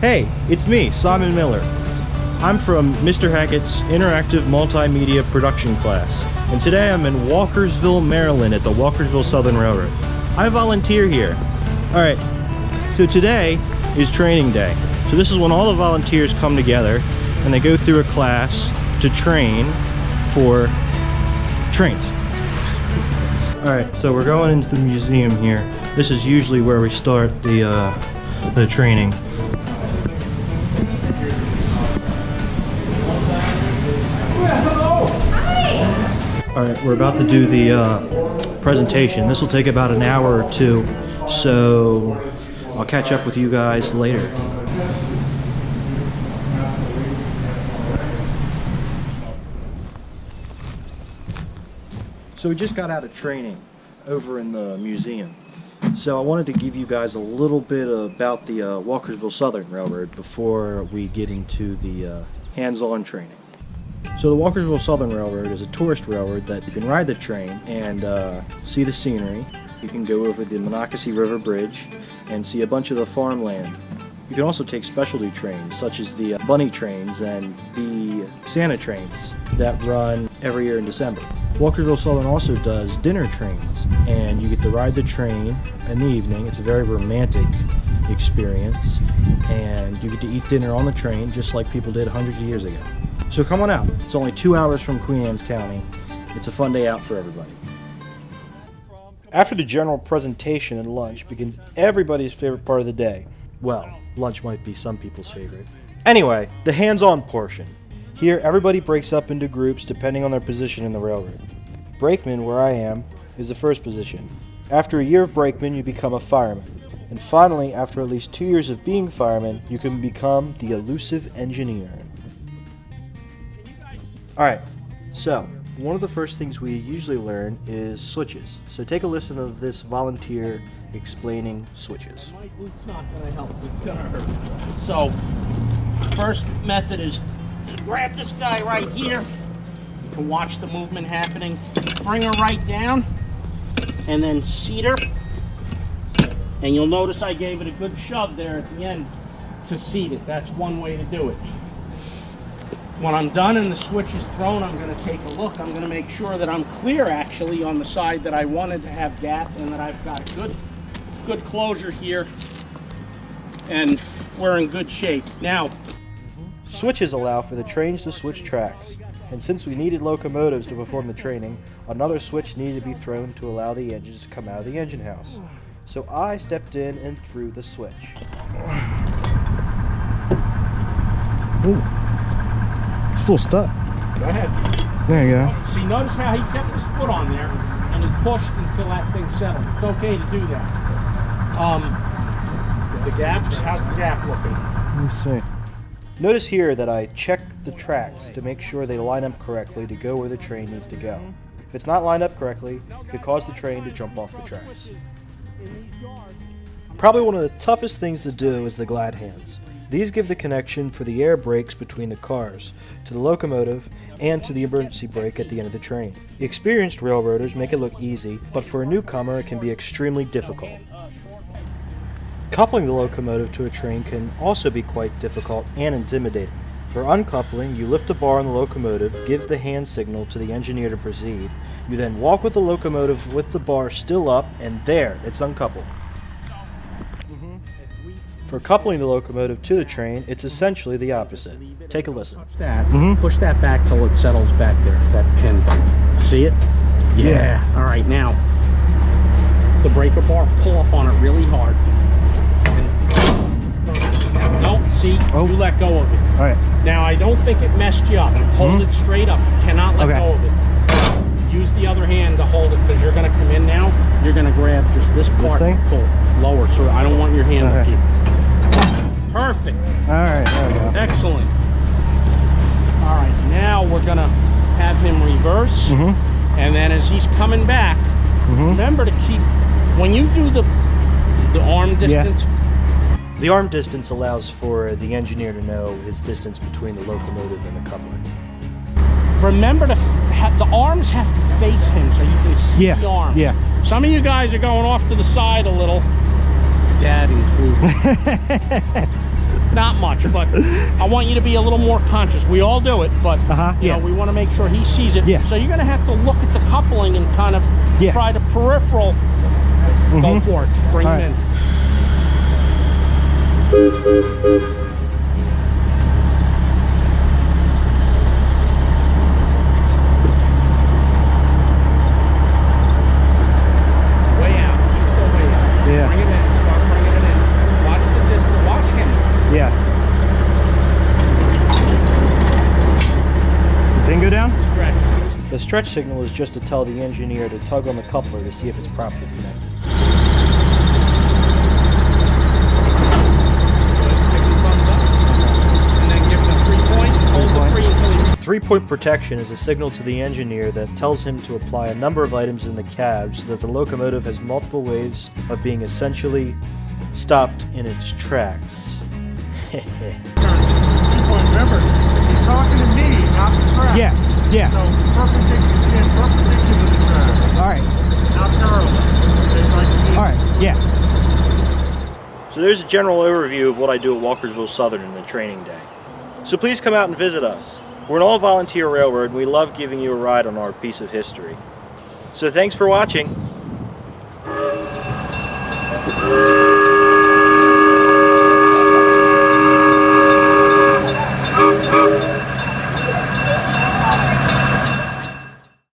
Hey, it's me, Simon Miller. I'm from Mr. Hackett's Interactive Multimedia Production class, and today I'm in Walkersville, Maryland at the Walkersville Southern Railroad. I volunteer here. Alright, so today is training day. So this is when all the volunteers come together and they go through a class to train for trains. Alright, so we're going into the museum here. This is usually where we start the training. Alright, we're about to do the presentation. This will take about an hour or two, so I'll catch up with you guys later. So we just got out of training over in the museum. So I wanted to give you guys a little bit about the Walkersville Southern Railroad before we get into the hands-on training. So the Walkersville Southern Railroad is a tourist railroad that you can ride the train and see the scenery. You can go over the Monocacy River Bridge and see a bunch of the farmland. You can also take specialty trains such as the bunny trains and the Santa trains that run every year in December. Walkersville Southern also does dinner trains, and you get to ride the train in the evening. It's a very romantic experience, and you get to eat dinner on the train just like people did hundreds of years ago. So come on out. It's only 2 hours from Queen Anne's County. It's a fun day out for everybody. After the general presentation and lunch begins everybody's favorite part of the day. Well, lunch might be some people's favorite. Anyway, the hands-on portion. Here, everybody breaks up into groups depending on their position in the railroad. Brakeman, where I am, is the first position. After a year of brakeman, you become a fireman. And finally, after at least 2 years of being fireman, you can become the elusive engineer. Alright, so one of the first things we usually learn is switches. So take a listen of this volunteer explaining switches. My boot's not going to help, it's going to hurt. So, first method is to grab this guy right here. You can watch the movement happening. Bring her right down, and then seat her. And you'll notice I gave it a good shove there at the end to seat it. That's one way to do it. When I'm done and the switch is thrown, I'm going to take a look. I'm going to make sure that I'm clear actually on the side that I wanted to have gap, and that I've got a good closure here, and we're in good shape. Now, switches allow for the trains to switch tracks, and since we needed locomotives to perform the training, another switch needed to be thrown to allow the engines to come out of the engine house. So I stepped in and threw the switch. Ooh. Still stuck. Go ahead. There you go. See, notice how he kept his foot on there and he pushed until that thing settled. It's okay to do that. The gaps, how's the gap looking? Let me see. Notice here that I checked the tracks to make sure they line up correctly to go where the train needs to go. If it's not lined up correctly, it could cause the train to jump off the tracks. Probably one of the toughest things to do is the glad hands. These give the connection for the air brakes between the cars, to the locomotive, and to the emergency brake at the end of the train. The experienced railroaders make it look easy, but for a newcomer it can be extremely difficult. Coupling the locomotive to a train can also be quite difficult and intimidating. For uncoupling, you lift a bar on the locomotive, give the hand signal to the engineer to proceed. You then walk with the locomotive with the bar still up, and there, it's uncoupled. For coupling the locomotive to the train, it's essentially the opposite. Take a listen. Push that back till it settles back there, that pin. See it? Yeah. All right, now, the breaker bar, pull up on it really hard. And, no, see, you let go of it. All right. Now, I don't think it messed you up. Hold it straight up. You cannot let go of it. Use the other hand to hold it, because you're going to come in now. You're going to grab just this part and pull lower, so I don't want your hand up here. Perfect. Alright, there we go. Excellent. Alright, now we're going to have him reverse. And then as he's coming back, remember to keep, when you do the arm distance. The arm distance allows for the engineer to know his distance between the locomotive and the coupler. Remember to the arms have to face him so you can see the arms. Some of you guys are going off to the side a little. Dad included. not much, but I want you to be a little more conscious. We all do it, but you know, we want to make sure he sees it. Yeah. So you're going to have to look at the coupling and kind of try to peripheral. Go for it. Bring him in. Way out. He's still way out. Yeah. Bring it in. Start bringing it in. Watch the distance. Watch him. Yeah. Thing go down? Stretch. The stretch signal is just to tell the engineer to tug on the coupler to see if it's properly connected. And then give him a 3-point. Hold the 3 until he... 3-point protection is a signal to the engineer that tells him to apply a number of items in the cab so that the locomotive has multiple ways of being essentially stopped in its tracks. Remember, he's talking to me, not the track. Yeah. Yeah. So perpendicular, stand perpendicular to the track, All right. not parallel. It's like All right. Yeah. So there's a general overview of what I do at Walkersville Southern in the training day. So please come out and visit us. We're an all-volunteer railroad and we love giving you a ride on our piece of history. So thanks for watching.